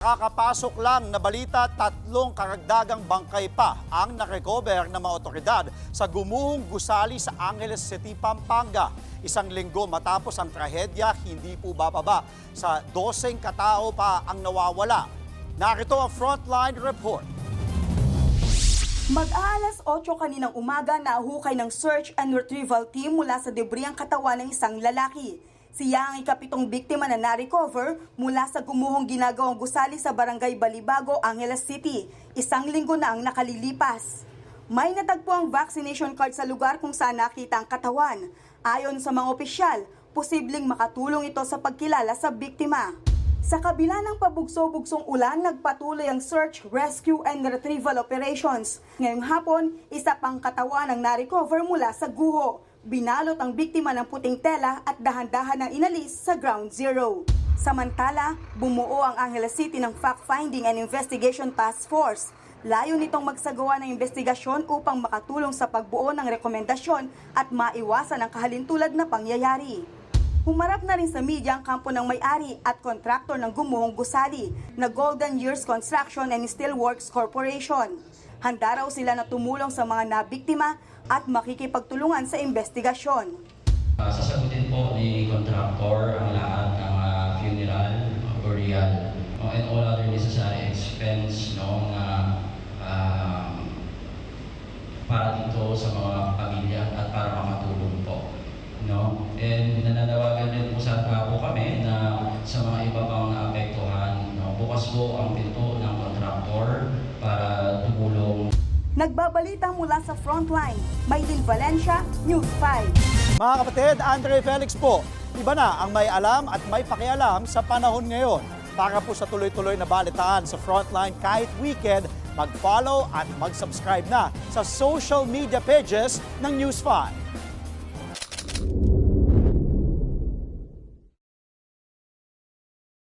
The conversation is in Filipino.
Kakapasok lang na balita, 3 karagdagang bangkay pa ang narecover ng mga otoridad sa gumuhong gusali sa Angeles City, Pampanga. 1 linggo matapos ang trahedya, hindi po bababa. Sa 12 katao pa ang nawawala. Narito ang Frontline Report. Mag-aalas 8 kaninang umaga nahukay ng search and retrieval team mula sa debris ang katawan ng isang lalaki. Siya ang ikapitong biktima na na-recover mula sa gumuhong ginagawang gusali sa Barangay Balibago, Angeles City. 1 linggo na ang nakalilipas. May natagpo ang vaccination card sa lugar kung saan nakita ang katawan. Ayon sa mga opisyal, posibleng makatulong ito sa pagkilala sa biktima. Sa kabila ng pabugso-bugsong ulan, nagpatuloy ang search, rescue and retrieval operations. Ngayong hapon, isa pang katawan ang na-recover mula sa guho. Binalot ang biktima ng puting tela at dahan-dahan ang inalis sa ground zero. Samantala, bumuo ang Angeles City ng Fact-Finding and Investigation Task Force. Layo nitong magsagawa ng investigasyon upang makatulong sa pagbuo ng rekomendasyon at maiwasan ang kahalintulad na pangyayari. Humarap na rin sa media ang kampo ng may-ari at kontraktor ng gumuhong gusali na Golden Years Construction and Steelworks Corporation. Handa raw sila na tumulong sa mga nabiktima at makikipagtulungan sa investigasyon. Sasagutin po ni contractor ang lahat ng funeral, burial, and all other necessary expense para dito sa mga pamilya at para makatulong po. And nananawagan din po sa po kami na sa mga iba pang naapektuhan, bukas po ang pinto ng contractor para tumulong. Nagbabalita mula sa Frontline, Maylin Valencia, News 5. Mga kapatid, Andre Felix po, iba na ang may alam at may pakialam sa panahon ngayon. Para po sa tuloy-tuloy na balitaan sa Frontline kahit weekend, mag-follow at mag-subscribe na sa social media pages ng News 5.